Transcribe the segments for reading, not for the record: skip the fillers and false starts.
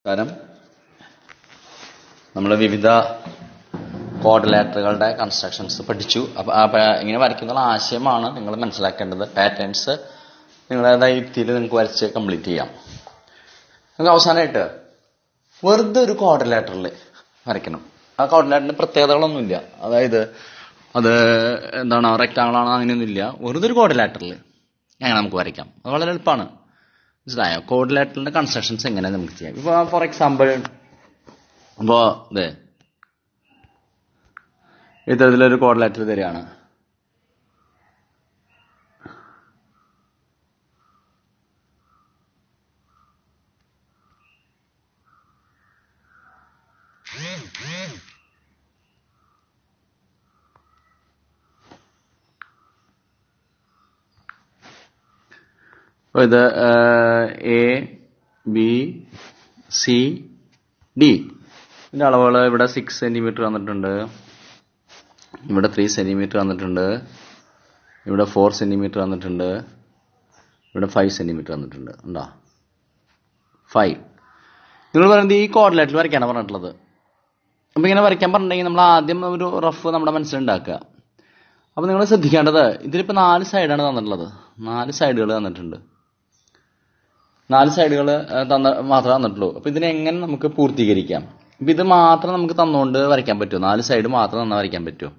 കാരണം നമ്മൾ വിവിധ ക്വാഡ്രിലാറ്ററുകളുടെ കൺസ്ട്രക്ഷൻസ് പഠിച്ചു. അപ്പോൾ ഇങ്ങനെ വരയ്ക്കുന്ന ആശയമാണ് നിങ്ങൾ മനസ്സിലാക്കേണ്ടത്. പാറ്റേൺസ് നിങ്ങളുടേതായ യുക്തിയിൽ നിങ്ങൾക്ക് വരച്ച് കംപ്ലീറ്റ് ചെയ്യാം. നിങ്ങൾക്ക് അവസാനമായിട്ട് വെറുതെ ഒരു ക്വാഡ്രിലാറ്ററിൽ വരയ്ക്കണം. ആ ക്വാഡ്രിലാറ്ററിന് പ്രത്യേകതകളൊന്നുമില്ല. അതായത് അത് എന്താണ് റെക്ടാങ്കിൾ ആണോ അങ്ങനെയൊന്നുമില്ല. വെറുതെ ഒരു ക്വാഡ്രിലാറ്ററിൽ അങ്ങനെ നമുക്ക് വരയ്ക്കാം. അത് വളരെ എളുപ്പമാണ്. മനസ്സിലായോ? ക്വാഡ്രിലാറ്ററിന്റെ കൺസ്ട്രക്ഷൻസ് എങ്ങനെ നമുക്ക് ചെയ്യാം. ഇപ്പോൾ ഫോർ എക്സാമ്പിൾ ഇപ്പോൾ ഇത്തരത്തിലൊരു ക്വാഡ്രിലാറ്റർ തരികയാണ്. അപ്പോൾ ഇത് എ ബി സി ഡി. ഇതിൻ്റെ അളവുകൾ ഇവിടെ 6 സെന്റിമീറ്റർ വന്നിട്ടുണ്ട്, ഇവിടെ 3 സെന്റിമീറ്റർ വന്നിട്ടുണ്ട്, ഇവിടെ 4 സെന്റിമീറ്റർ വന്നിട്ടുണ്ട്, ഇവിടെ 5 സെന്റിമീറ്റർ വന്നിട്ടുണ്ട്. ഉണ്ടോ? 5. നിങ്ങൾ പറയുന്നത് ഈ ക്വാഡ്രിലാറ്ററിൽ വരയ്ക്കാനാണ് പറഞ്ഞിട്ടുള്ളത്. അപ്പോൾ ഇങ്ങനെ വരയ്ക്കാൻ പറഞ്ഞിട്ടുണ്ടെങ്കിൽ നമ്മൾ ആദ്യം ഒരു റഫ് നമ്മുടെ മനസ്സിലുണ്ടാക്കുക. അപ്പോൾ നിങ്ങൾ ശ്രദ്ധിക്കേണ്ടത് ഇതിലിപ്പോൾ 4 സൈഡാണ് തന്നിട്ടുള്ളത്. 4 സൈഡുകൾ തന്നിട്ടുണ്ട്. 4 സൈഡുകൾ മാത്രമേ തന്നിട്ടുള്ളൂ. അപ്പോൾ ഇതിനെങ്ങനെ നമുക്ക് പൂർത്തീകരിക്കാം? ഇപ്പം ഇത് മാത്രം നമുക്ക് തന്നുകൊണ്ട് വരയ്ക്കാൻ പറ്റുമോ? 4 സൈഡ് മാത്രം തന്നാൽ വരയ്ക്കാൻ പറ്റുമോ?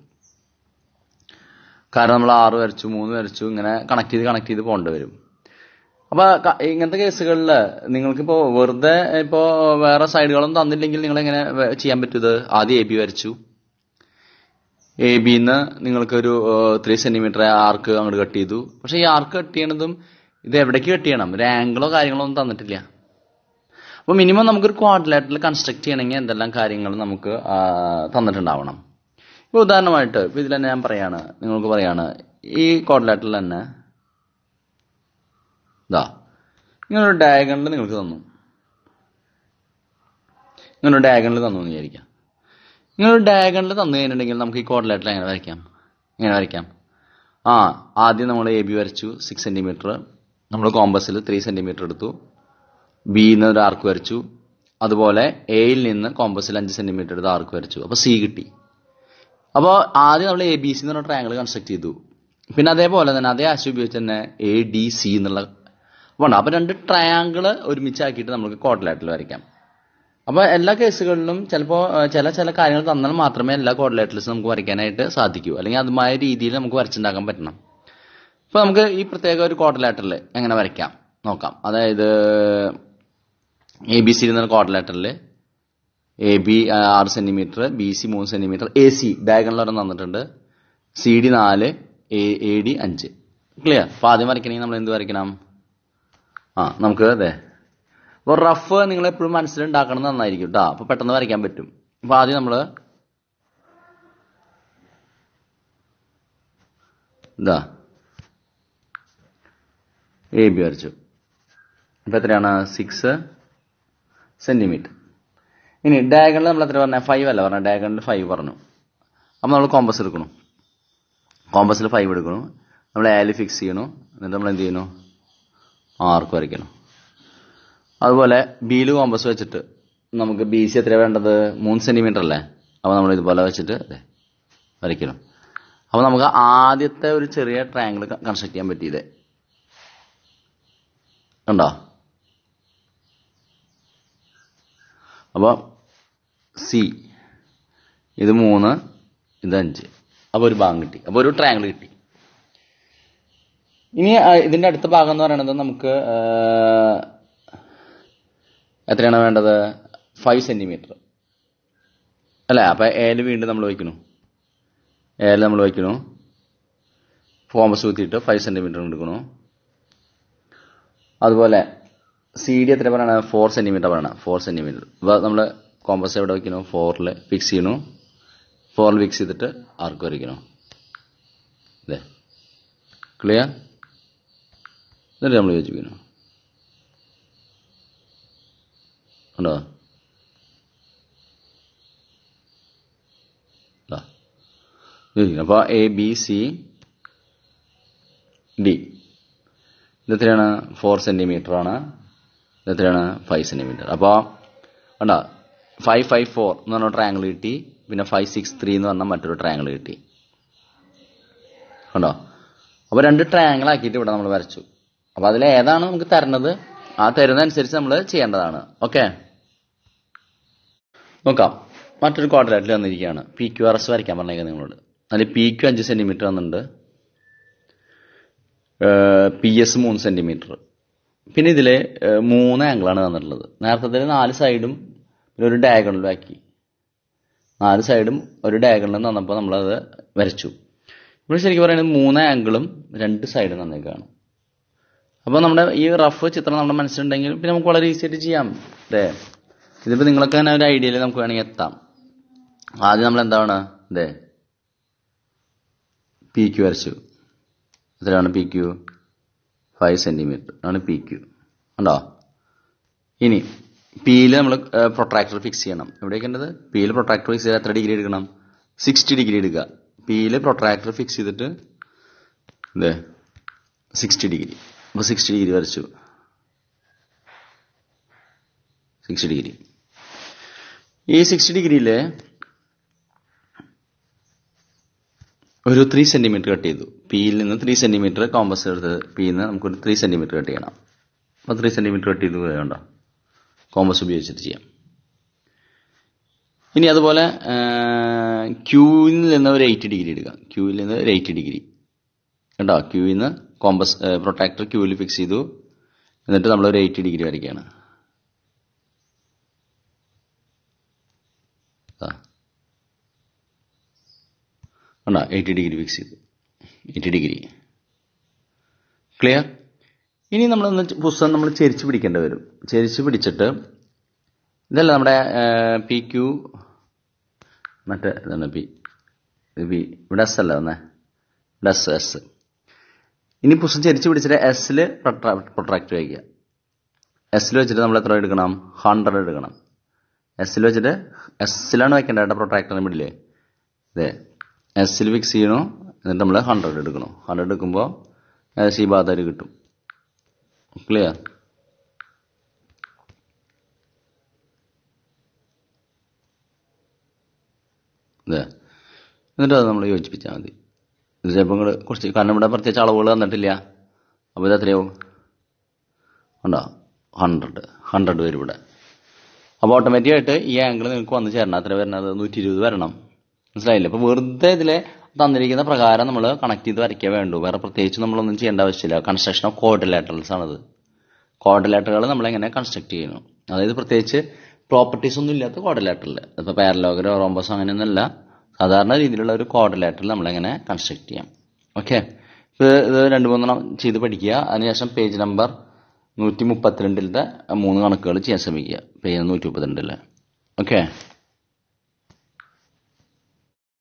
കാരണം നമ്മൾ 6 വരച്ചു, 3 വരച്ചു, ഇങ്ങനെ കണക്ട് ചെയ്ത് പോകേണ്ടി വരും. അപ്പോൾ ഇങ്ങനത്തെ കേസുകളിൽ നിങ്ങൾക്കിപ്പോൾ വെറുതെ ഇപ്പോൾ വേറെ സൈഡുകളൊന്നും തന്നില്ലെങ്കിൽ നിങ്ങൾ എങ്ങനെ ചെയ്യാൻ പറ്റും? ഇത് ആദ്യം AB വരച്ചു, ABന്ന് നിങ്ങൾക്കൊരു 3 സെന്റിമീറ്റർ ആർക്ക് അങ്ങോട്ട് കട്ട് ചെയ്തു. പക്ഷേ ഈ ആർക്ക് കട്ട് ചെയ്യണതും ഇത് എവിടേക്ക് കട്ട് ചെയ്യണം? ഒരു ആംഗിളോ കാര്യങ്ങളോ ഒന്നും തന്നിട്ടില്ല. അപ്പോൾ മിനിമം നമുക്കൊരു ക്വാഡ്രിലാറ്ററിൽ കൺസ്ട്രക്ട് ചെയ്യണമെങ്കിൽ എന്തെല്ലാം കാര്യങ്ങൾ നമുക്ക് തന്നിട്ടുണ്ടാവണം. ഇപ്പോൾ ഉദാഹരണമായിട്ട് ഇപ്പോൾ ഇതിൽ തന്നെ ഞാൻ നിങ്ങൾക്ക് പറയാണ് ഈ ക്വാഡ്രിലാറ്ററിൽ തന്നെ ഇതാ ഇങ്ങനൊരു ഡയഗണൽ നിങ്ങൾക്ക് തന്നു. ഇങ്ങനൊരു ഡയഗണൽ തന്നു എന്ന് വിചാരിക്കാം. ഇങ്ങനൊരു ഡയഗണൽ തന്നു കഴിഞ്ഞിട്ടുണ്ടെങ്കിൽ നമുക്ക് ഈ ക്വാഡ്രിലാറ്ററിൽ എങ്ങനെ വരയ്ക്കാം? ആദ്യം നമ്മൾ AB വരച്ചു 6 സെന്റിമീറ്റർ. നമ്മൾ കോമ്പസിൽ 3 സെന്റിമീറ്റർ എടുത്തു. ബിന്ന് ഒരു ആർക്ക് വരച്ചു. അതുപോലെ എയിൽ നിന്ന് കോമ്പസിൽ 5 സെന്റിമീറ്റർ എടുത്ത് ആർക്ക് വരച്ചു. അപ്പോൾ C കിട്ടി. അപ്പോൾ ആദ്യം നമ്മൾ ABC എന്നുള്ള ട്രയാങ്കിൾ കൺസ്ട്രക്ട് ചെയ്തു. പിന്നെ അതേപോലെ തന്നെ അതേ ആശയം ഉപയോഗിച്ച് തന്നെ ADC എന്നുള്ള വേണ്ട. അപ്പോൾ 2 ട്രയാങ്കിൾ ഒരുമിച്ചാക്കിയിട്ട് നമുക്ക് ക്വാഡ്രിലാറ്ററിൽ വരയ്ക്കാം. അപ്പോൾ എല്ലാ കേസുകളിലും ചിലപ്പോൾ ചില കാര്യങ്ങൾ തന്നാൽ മാത്രമേ എല്ലാ ക്വാഡ്രിലാറ്ററൽസും നമുക്ക് വരയ്ക്കാനായിട്ട് സാധിക്കൂ. അല്ലെങ്കിൽ അതുമായ രീതിയിൽ നമുക്ക് വരച്ചുണ്ടാക്കാൻ പറ്റണം. ഇപ്പോൾ നമുക്ക് ഈ പ്രത്യേക ഒരു ക്വാഡ്രിലാറ്ററിൽ എങ്ങനെ വരയ്ക്കാം നോക്കാം. അതായത് ABC എന്നുള്ള ക്വാഡ്രിലാറ്ററിൽ AB 6 centimetre, BC 3 centimetre, AC diagonal ഒരെണ്ണം തന്നിട്ടുണ്ട്, CD 4, AD 5. ക്ലിയർ? അപ്പോൾ ആദ്യം വരയ്ക്കണമെങ്കിൽ നമ്മൾ എന്ത് വരയ്ക്കണം? നമുക്ക് അതെ അപ്പോൾ റഫ് നിങ്ങൾ എപ്പോഴും മനസ്സിലുണ്ടാക്കണം നന്നായിരിക്കും കേട്ടോ. അപ്പോൾ പെട്ടെന്ന് വരയ്ക്കാൻ പറ്റും. അപ്പോൾ ആദ്യം നമ്മൾ ഇതാ AB വരച്ചു. ഇപ്പോൾ എത്രയാണ്? 6 സെന്റിമീറ്റർ. ഇനി ഡയഗണൽ നമ്മൾ എത്ര പറഞ്ഞാൽ 5 അല്ല പറഞ്ഞാൽ ഡയഗണൽ 5 പറഞ്ഞു. അപ്പോൾ നമ്മൾ കോമ്പസ് എടുക്കണം. കോമ്പസിൽ 5 എടുക്കണം. നമ്മൾ AL ഫിക്സ് ചെയ്യണം. എന്നിട്ട് നമ്മൾ എന്ത് ചെയ്യണം? ആർക്ക് വരയ്ക്കണം. അതുപോലെ ബിയിൽ കോമ്പസ് വെച്ചിട്ട് നമുക്ക് BC എത്ര വേണ്ടത്? 3 സെന്റിമീറ്റർ അല്ലേ? അപ്പോൾ നമ്മൾ ഇതുപോലെ വെച്ചിട്ട് വരയ്ക്കണം. അപ്പോൾ നമുക്ക് ആദ്യത്തെ ഒരു ചെറിയ ട്രയാങ്കിൾ കൺസ്ട്രക്ട് ചെയ്യാൻ പറ്റിയത് ഉണ്ടോ? അപ്പോൾ C ഇത് 3, ഇത് 5. അപ്പോൾ ഒരു ഭാഗം കിട്ടി. അപ്പോൾ ഒരു ട്രയാങ്കിൾ കിട്ടി. ഇനി ഇതിൻ്റെ അടുത്ത ഭാഗം എന്ന് പറയുന്നത് നമുക്ക് എത്രയാണ് വേണ്ടത്? 5 സെന്റിമീറ്റർ അല്ലേ? അപ്പോൾ AL വീണ്ടും നമ്മൾ വയ്ക്കണു. കോമ്പസ് കുത്തിയിട്ട് 5 സെന്റിമീറ്റർ എടുക്കണു. അതുപോലെ CD എത്ര പറയണം? 4 സെന്റിമീറ്റർ പറയണം. 4 സെന്റിമീറ്റർ. അപ്പോൾ നമ്മൾ കോമ്പസ് എവിടെ വയ്ക്കണു? 4ൽ ഫിക്സ് ചെയ്യണു. 4ൽ ഫിക്സ് ചെയ്തിട്ട് ആർക്ക് വരയ്ക്കണു. അതെ, ക്ലിയർ? എന്നിട്ട് നമ്മൾ യോജിപ്പിക്കണം. ഉണ്ടോ? അപ്പോൾ ABCD ഇത് എത്രയാണ്? 4 സെന്റിമീറ്റർ ആണ്. ഇത് എത്രയാണ്? 5 സെന്റിമീറ്റർ. അപ്പോൾ കണ്ടോ 554 എന്ന് പറഞ്ഞ ട്രയാങ്കിൾ കിട്ടി, പിന്നെ 563 എന്ന് പറഞ്ഞ മറ്റൊരു ട്രയാങ്കിൾ കിട്ടി. കണ്ടോ? അപ്പോൾ 2 ട്രയാങ്കിൾ ആക്കിയിട്ട് ഇവിടെ നമ്മൾ വരച്ചു. അപ്പോൾ അതിൽ ഏതാണ് നമുക്ക് തരുന്നത് ആ തരുന്നതനുസരിച്ച് നമ്മൾ ചെയ്യേണ്ടതാണ്. ഓക്കെ, നോക്കാം. മറ്റൊരു ക്വാഡ്രിലാറ്ററൽ തന്നിരിക്കുകയാണ്. PQRS വരയ്ക്കാൻ പറഞ്ഞേക്കാം നിങ്ങളോട്. അതിൽ PQ 5 സെന്റിമീറ്റർ തന്നിട്ടുണ്ട്, PS 3 സെന്റിമീറ്റർ. പിന്നെ ഇതിൽ 3 ആംഗിളാണ് തന്നിട്ടുള്ളത്. നേരത്തെ 4 സൈഡും പിന്നെ ഒരു ഡയഗണലും ആക്കി. 4 സൈഡും ഒരു ഡയഗണലും തന്നപ്പോൾ നമ്മളത് വരച്ചു. ഇവിടെ ശരിക്കും പറയുന്നത് 3 ആംഗിളും 2 സൈഡും തന്നേക്കാണ്. അപ്പോൾ നമ്മുടെ ഈ റഫ് ചിത്രം നമ്മുടെ മനസ്സിലുണ്ടെങ്കിൽ പിന്നെ നമുക്ക് വളരെ ഈസി ആയിട്ട് ചെയ്യാം അല്ലേ. ഇതിപ്പോൾ നിങ്ങൾക്ക് തന്നെ ഒരു ഐഡിയയിൽ നമുക്ക് വേണമെങ്കിൽ എത്താം. ആദ്യം നമ്മൾ എന്താണ് അതെ PQ വരച്ചു. എത്രയാണ് PQ? 5 സെന്റിമീറ്റർ ആണ് PQ. ഉണ്ടോ? ഇനി Pയിൽ നമ്മൾ പ്രൊട്രാക്ടർ ഫിക്സ് ചെയ്യണം. എവിടെയൊക്കെ ഉണ്ടത്? Pയിൽ പ്രൊട്രാക്ടർ ഫിക്സ് ചെയ്താൽ എത്ര ഡിഗ്രി എടുക്കണം? 60 ഡിഗ്രി എടുക്കുക. Pയിൽ പ്രൊട്രാക്ടർ ഫിക്സ് ചെയ്തിട്ട് അതെ 60 ഡിഗ്രി. അപ്പോൾ 60 ഡിഗ്രി വരച്ചു. 60 ഡിഗ്രി. ഈ 60 ഡിഗ്രിയിൽ ഒരു 3 സെന്റിമീറ്റർ കട്ട് ചെയ്തു. Pയിൽ നിന്ന് 3 സെന്റിമീറ്റർ കോമ്പസ് എടുത്ത് Pയിൽ നിന്ന് നമുക്കൊരു 3 സെന്റിമീറ്റർ കട്ട് ചെയ്യണം. അപ്പോൾ 3 സെന്റിമീറ്റർ കട്ട് ചെയ്ത് വേണ്ട കോമ്പസ് ഉപയോഗിച്ചിട്ട് ചെയ്യാം. ഇനി അതുപോലെ Qയിൽ നിന്ന് ഒരു 80 ഡിഗ്രി എടുക്കുക. Qയിൽ നിന്ന് ഒരു 80 ഡിഗ്രി കേട്ടോ. Qയിൽ നിന്ന് കോമ്പസ് പ്രൊട്രാക്ടർ Qയിൽ ഫിക്സ് ചെയ്തു. എന്നിട്ട് നമ്മളൊരു 80 ഡിഗ്രി വരയ്ക്കുകയാണ്. കണ്ടോ? 80 ഡിഗ്രി ഫിക്സ് ചെയ്തു. 80 ഡിഗ്രി ക്ലിയർ. ഇനി നമ്മളൊന്ന് പുസ്തകം നമ്മൾ ചെരിച്ച് പിടിക്കേണ്ടി വരും. ചെരിച്ച് പിടിച്ചിട്ട് ഇതല്ല നമ്മുടെ PQ മറ്റേ ഇതാണ് P ഇവിടെ S അല്ല വന്നേ, ഇവിടെ S. ഇനി പുസ്തകം ചെരിച്ച് പിടിച്ചിട്ട് Sൽ പ്രൊട്രാക്ട് വയ്ക്കുക. Sൽ വെച്ചിട്ട് നമ്മൾ എത്ര എടുക്കണം? 100 എടുക്കണം. Sൽ വെച്ചിട്ട് Sലാണ് വയ്ക്കേണ്ടത് കേട്ടോ. പ്രൊട്രാക്ടറിന് മിഡിലേ അതെ Sൽ ഫിക്സ് ചെയ്യണോ. എന്നിട്ട് നമ്മൾ 100 എടുക്കണം. 100 എടുക്കുമ്പോൾ ഏകദേശം ഈ ഭാഗത്തായിട്ട് കിട്ടും. ക്ലിയർ. അതെ എന്നിട്ട് അത് നമ്മൾ യോജിപ്പിച്ചാൽ മതി. ഇത് ചിലപ്പോൾ ഇങ്ങോട്ട് കുറച്ച് കാരണം ഇവിടെ പ്രത്യേകിച്ച് അളവുകൾ തന്നിട്ടില്ല. അപ്പോൾ ഇത് എത്രയാവും? ഉണ്ടോ? 100 വരും ഇവിടെ. അപ്പോൾ ഓട്ടോമാറ്റിക്കായിട്ട് ഈ ആംഗിൾ നിങ്ങൾക്ക് വന്ന് ചേരണം. എത്ര വരണത്? 120 വരണം. മനസ്സിലായില്ലേ? അപ്പോൾ വെറുതെ ഇതിലെ തന്നിരിക്കുന്ന പ്രകാരം നമ്മൾ കണക്ട് ചെയ്ത് വരയ്ക്കാൻ വേണ്ടു. വേറെ പ്രത്യേകിച്ച് നമ്മളൊന്നും ചെയ്യേണ്ട ആവശ്യമില്ല. കൺസ്ട്രക്ഷൻ ഓഫ് ക്വാഡ്രിലാറ്ററൽസ് ആണത്. ക്വാഡ്രിലാറ്ററുകൾ നമ്മളെങ്ങനെ കൺസ്ട്രക്ട് ചെയ്യുന്നു, അതായത് പ്രത്യേകിച്ച് പ്രോപ്പർട്ടീസ് ഒന്നും ഇല്ലാത്ത ക്വാഡ്രിലാറ്ററൽ. ഇപ്പോൾ പാരലോഗരോ റോംബസോ അങ്ങനെയൊന്നുമല്ല, സാധാരണ രീതിയിലുള്ള ഒരു ക്വാഡ്രിലാറ്ററൽ നമ്മളെങ്ങനെ കൺസ്ട്രക്ട് ചെയ്യാം. ഓക്കെ, ഇത് 2-3 ചെയ്ത് പഠിക്കുക. അതിനുശേഷം പേജ് നമ്പർ 132 3 കണക്കുകൾ ചെയ്യാൻ ശ്രമിക്കുക. പേജ് 132. ഓക്കെ.